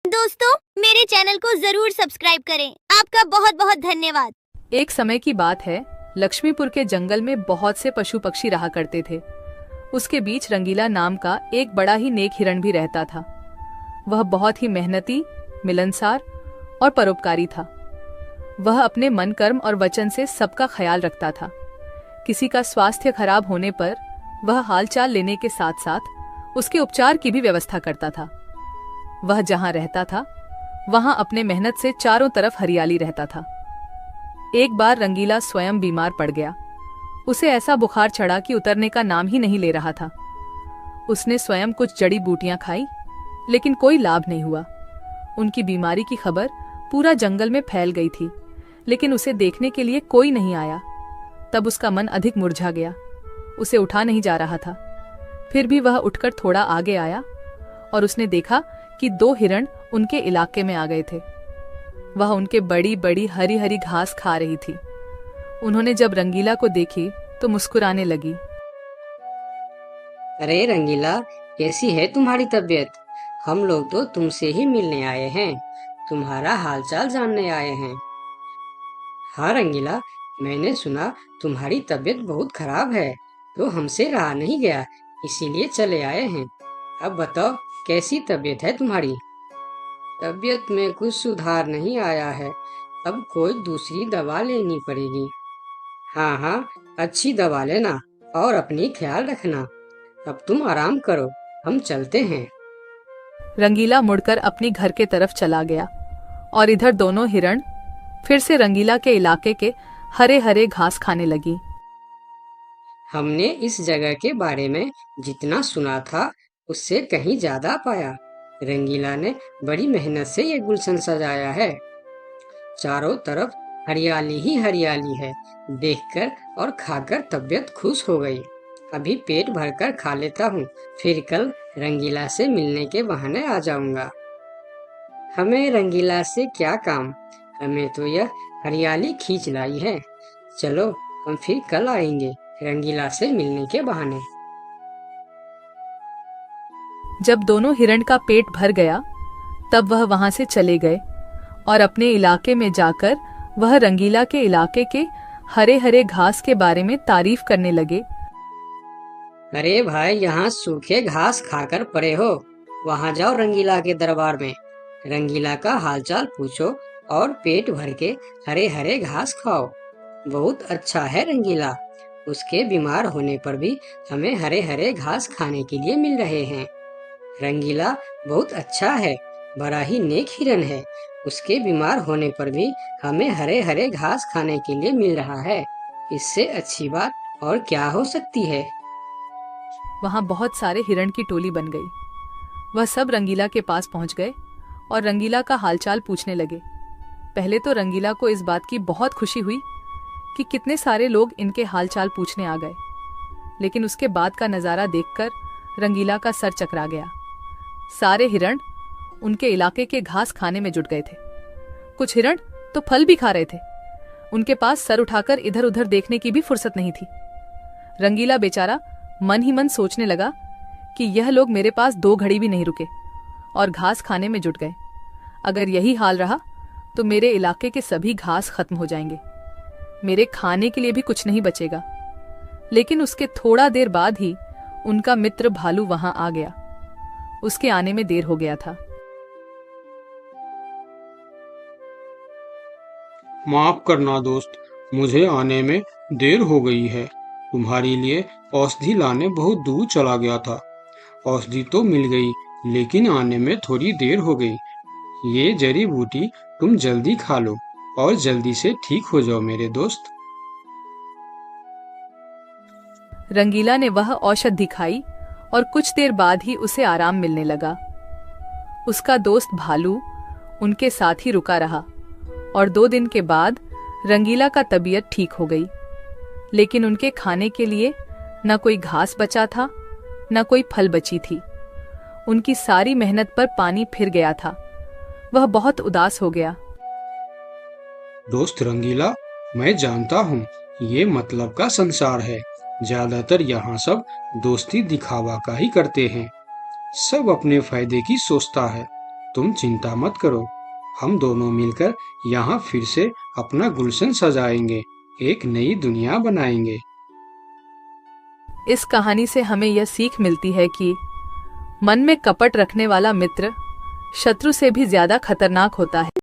दोस्तों, मेरे चैनल को जरूर सब्सक्राइब करें। आपका बहुत बहुत धन्यवाद। एक समय की बात है, लक्ष्मीपुर के जंगल में बहुत से पशु पक्षी रहा करते थे। उसके बीच रंगीला नाम का एक बड़ा ही नेक हिरण भी रहता था। वह बहुत ही मेहनती, मिलनसार और परोपकारी था। वह अपने मन, कर्म और वचन से सबका ख्याल रखता था। किसी का स्वास्थ्य खराब होने पर वह हालचाल लेने के साथ साथ उसके उपचार की भी व्यवस्था करता था। वह जहां रहता था वहां अपने मेहनत से चारों तरफ हरियाली रहता था। एक बार रंगीला स्वयं बीमार पड़ गया। उसे ऐसा बुखार चढ़ा कि उतरने का नाम ही नहीं ले रहा था। उसने स्वयं कुछ जड़ी बूटियां खाई, लेकिन कोई लाभ नहीं हुआ। उनकी बीमारी की खबर पूरा जंगल में फैल गई थी, लेकिन उसे देखने के लिए कोई नहीं आया। तब उसका मन अधिक मुरझा गया। उसे उठा नहीं जा रहा था। फिर भी वह उठकर थोड़ा आगे आया और उसने देखा कि 2 हिरण उनके इलाके में आ गए थे। वह उनके बड़ी बड़ी हरी हरी घास खा रही थी। उन्होंने जब रंगीला को देखी तो मुस्कुराने लगी। अरे रंगीला, कैसी है तुम्हारी तबीयत? हम लोग तो तुमसे ही मिलने आए हैं, तुम्हारा हालचाल जानने आए हैं। हाँ रंगीला, मैंने सुना तुम्हारी तबीयत बहुत खराब है, तो हमसे रहा नहीं गया, इसीलिए चले आए हैं। अब बताओ, कैसी तबीयत है तुम्हारी? तबीयत में कुछ सुधार नहीं आया है, अब कोई दूसरी दवा लेनी पड़ेगी। हाँ हाँ, अच्छी दवा लेना और अपनी ख्याल रखना। अब तुम आराम करो, हम चलते हैं। रंगीला मुड़कर अपनी घर के तरफ चला गया और इधर दोनों हिरण फिर से रंगीला के इलाके के हरे हरे घास खाने लगी। हमने इस जगह के बारे में जितना सुना था उससे कहीं ज्यादा पाया। रंगीला ने बड़ी मेहनत से ये गुलशन सजाया है। चारों तरफ हरियाली ही हरियाली है। देखकर और खाकर तबीयत खुश हो गई। अभी पेट भरकर खा लेता हूँ, फिर कल रंगीला से मिलने के बहाने आ जाऊंगा। हमें रंगीला से क्या काम, हमें तो यह हरियाली खींच लाई है। चलो, हम फिर कल आएंगे रंगीला से मिलने के बहाने। जब दोनों हिरण का पेट भर गया तब वह वहां से चले गए और अपने इलाके में जाकर वह रंगीला के इलाके के हरे हरे घास के बारे में तारीफ करने लगे। अरे भाई, यहाँ सूखे घास खाकर पड़े हो, वहाँ जाओ रंगीला के दरबार में, रंगीला का हालचाल पूछो और पेट भर के हरे हरे घास खाओ। बहुत अच्छा है रंगीला, उसके बीमार होने पर भी हमें हरे हरे घास खाने के लिए मिल रहे हैं। रंगीला बहुत अच्छा है, बड़ा ही नेक हिरन है, उसके बीमार होने पर भी हमें हरे हरे घास खाने के लिए मिल रहा है। इससे अच्छी बात और क्या हो सकती है। वहां बहुत सारे हिरण की टोली बन गई। वह सब रंगीला के पास पहुंच गए और रंगीला का हालचाल पूछने लगे। पहले तो रंगीला को इस बात की बहुत खुशी हुई कि कितने सारे लोग इनके हालचाल पूछने आ गए, लेकिन उसके बाद का नजारा देखकर रंगीला का सर चकरा गया। सारे हिरण उनके इलाके के घास खाने में जुट गए थे। कुछ हिरण तो फल भी खा रहे थे। उनके पास सर उठाकर इधर उधर देखने की भी फुर्सत नहीं थी। रंगीला बेचारा मन ही मन सोचने लगा कि यह लोग मेरे पास 2 घड़ी भी नहीं रुके और घास खाने में जुट गए। अगर यही हाल रहा तो मेरे इलाके के सभी घास खत्म हो जाएंगे, मेरे खाने के लिए भी कुछ नहीं बचेगा। लेकिन उसके थोड़ा देर बाद ही उनका मित्र भालू वहां आ गया। उसके आने में देर हो गया था। माफ करना दोस्त, मुझे आने में देर हो गई है। तुम्हारे लिए औषधि लाने बहुत दूर चला गया था। औषधि तो मिल गई, लेकिन आने में थोड़ी देर हो गई। ये जड़ी बूटी तुम जल्दी खा लो और जल्दी से ठीक हो जाओ मेरे दोस्त। रंगीला ने वह औषधि खाई और कुछ देर बाद ही उसे आराम मिलने लगा। उसका दोस्त भालू उनके साथ ही रुका रहा और 2 दिन के बाद रंगीला का तबीयत ठीक हो गई। लेकिन उनके खाने के लिए न कोई घास बचा था, न कोई फल बची थी। उनकी सारी मेहनत पर पानी फिर गया था। वह बहुत उदास हो गया। दोस्त रंगीला, मैं जानता हूँ ये मतलब का संसार है। ज्यादातर यहाँ सब दोस्ती दिखावा का ही करते हैं। सब अपने फायदे की सोचता है। तुम चिंता मत करो, हम दोनों मिलकर यहाँ फिर से अपना गुलशन सजाएंगे, एक नई दुनिया बनाएंगे। इस कहानी से हमें यह सीख मिलती है कि मन में कपट रखने वाला मित्र शत्रु से भी ज्यादा खतरनाक होता है।